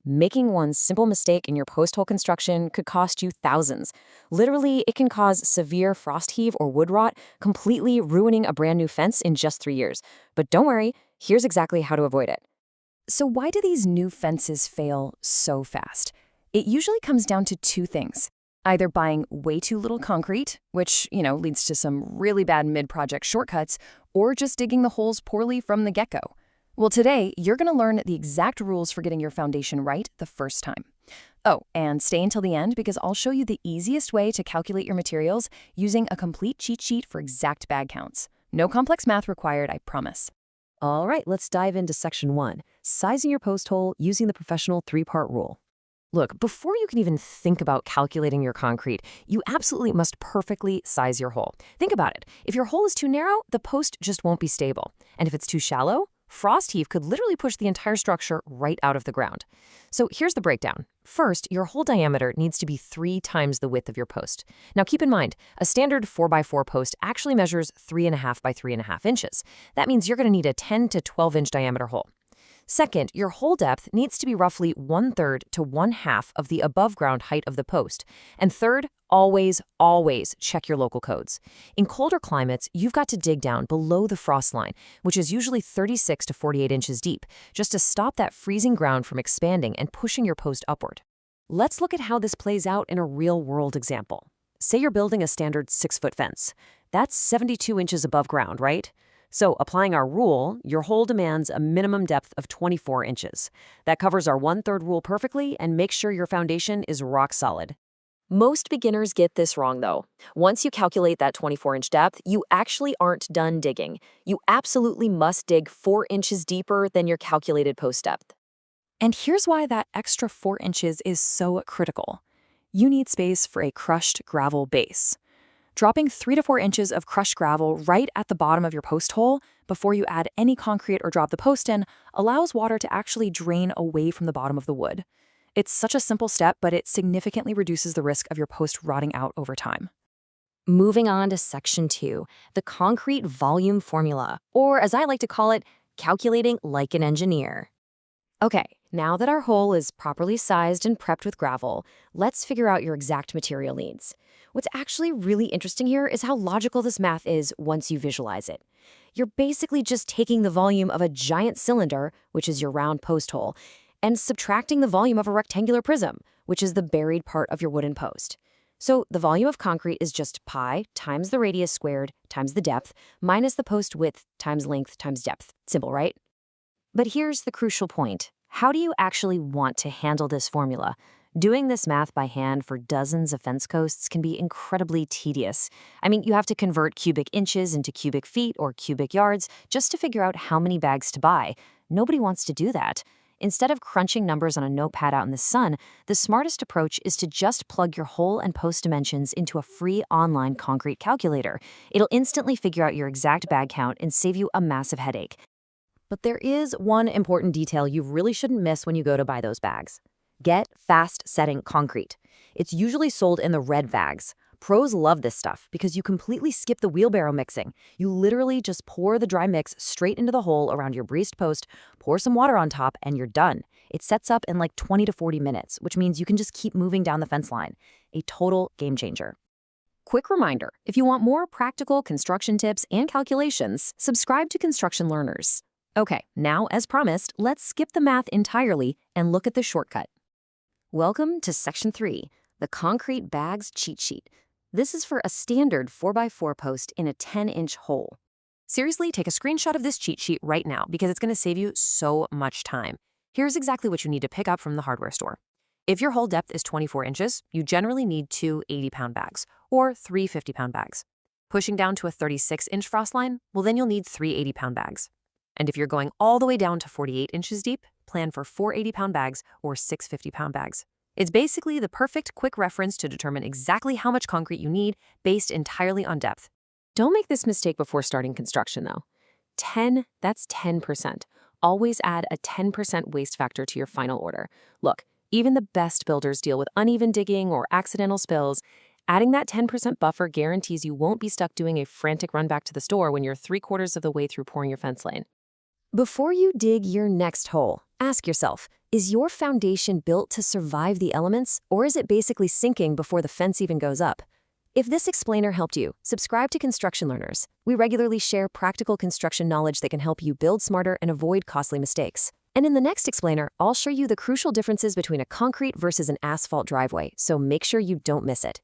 Making one simple mistake in your post-hole construction could cost you thousands. Literally, it can cause severe frost heave or wood rot, completely ruining a brand new fence in just 3 years. But don't worry, here's exactly how to avoid it. So why do these new fences fail so fast? It usually comes down to two things. Either buying way too little concrete, which, leads to some really bad mid-project shortcuts, or just digging the holes poorly from the get-go. Well, today, you're going to learn the exact rules for getting your foundation right the first time. Oh, and stay until the end because I'll show you the easiest way to calculate your materials using a complete cheat sheet for exact bag counts. No complex math required, I promise. All right, let's dive into section 1, sizing your post hole using the professional 3-part rule. Look, before you can even think about calculating your concrete, you absolutely must perfectly size your hole. Think about it. If your hole is too narrow, the post just won't be stable. And if it's too shallow, frost heave could literally push the entire structure right out of the ground. So here's the breakdown. First, your hole diameter needs to be 3 times the width of your post. Now keep in mind, a standard 4x4 post actually measures 3.5 by 3.5 inches. That means you're going to need a 10 to 12 inch diameter hole. Second, your hole depth needs to be roughly 1/3 to 1/2 of the above ground height of the post. And third, always check your local codes. In colder climates, you've got to dig down below the frost line, which is usually 36 to 48 inches deep, just to stop that freezing ground from expanding and pushing your post upward. Let's look at how this plays out in a real-world example. Say you're building a standard 6-foot fence. That's 72 inches above ground, right? So applying our rule, your hole demands a minimum depth of 24 inches. That covers our 1/3 rule perfectly and makes sure your foundation is rock solid. Most beginners get this wrong though. Once you calculate that 24-inch depth, you actually aren't done digging. You absolutely must dig 4 inches deeper than your calculated post depth. And here's why that extra 4 inches is so critical. You need space for a crushed gravel base. Dropping 3 to 4 inches of crushed gravel right at the bottom of your post hole before you add any concrete or drop the post in allows water to actually drain away from the bottom of the wood. It's such a simple step, but it significantly reduces the risk of your post rotting out over time. Moving on to section 2, the concrete volume formula, or as I like to call it, calculating like an engineer. Okay, now that our hole is properly sized and prepped with gravel, let's figure out your exact material needs. What's actually really interesting here is how logical this math is once you visualize it. You're basically just taking the volume of a giant cylinder, which is your round post hole, and subtracting the volume of a rectangular prism, which is the buried part of your wooden post. So the volume of concrete is just pi times the radius squared times the depth minus the post width times length times depth. Simple, right? But here's the crucial point. How do you actually want to handle this formula? Doing this math by hand for dozens of fence coasts can be incredibly tedious. I mean, you have to convert cubic inches into cubic feet or cubic yards just to figure out how many bags to buy. Nobody wants to do that. Instead of crunching numbers on a notepad out in the sun, the smartest approach is to just plug your hole and post dimensions into a free online concrete calculator. It'll instantly figure out your exact bag count and save you a massive headache. But there is one important detail you really shouldn't miss when you go to buy those bags. Get fast-setting concrete. It's usually sold in the red bags. Pros love this stuff because you completely skip the wheelbarrow mixing. You literally just pour the dry mix straight into the hole around your breezed post, pour some water on top, and you're done. It sets up in like 20 to 40 minutes, which means you can just keep moving down the fence line. A total game changer. Quick reminder, if you want more practical construction tips and calculations, subscribe to Construction Learners. Okay, now, as promised, let's skip the math entirely and look at the shortcut. Welcome to Section 3, the Concrete Bags Cheat Sheet. This is for a standard 4x4 post in a 10-inch hole. Seriously, take a screenshot of this cheat sheet right now because it's going to save you so much time. Here's exactly what you need to pick up from the hardware store. If your hole depth is 24 inches, you generally need 2 80-pound bags or 3 50-pound bags. Pushing down to a 36-inch frost line, well, then you'll need 3 80-pound bags. And if you're going all the way down to 48 inches deep, plan for 4 80-pound bags or 6 50-pound bags. It's basically the perfect quick reference to determine exactly how much concrete you need based entirely on depth. Don't make this mistake before starting construction though. That's 10%. Always add a 10% waste factor to your final order. Look, even the best builders deal with uneven digging or accidental spills. Adding that 10% buffer guarantees you won't be stuck doing a frantic run back to the store when you're 3/4 of the way through pouring your fence lane. Before you dig your next hole, ask yourself, Is your foundation built to survive the elements, or is it basically sinking before the fence even goes up? If this explainer helped you, subscribe to Construction Learners. We regularly share practical construction knowledge that can help you build smarter and avoid costly mistakes. And in the next explainer, I'll show you the crucial differences between a concrete versus an asphalt driveway, so make sure you don't miss it.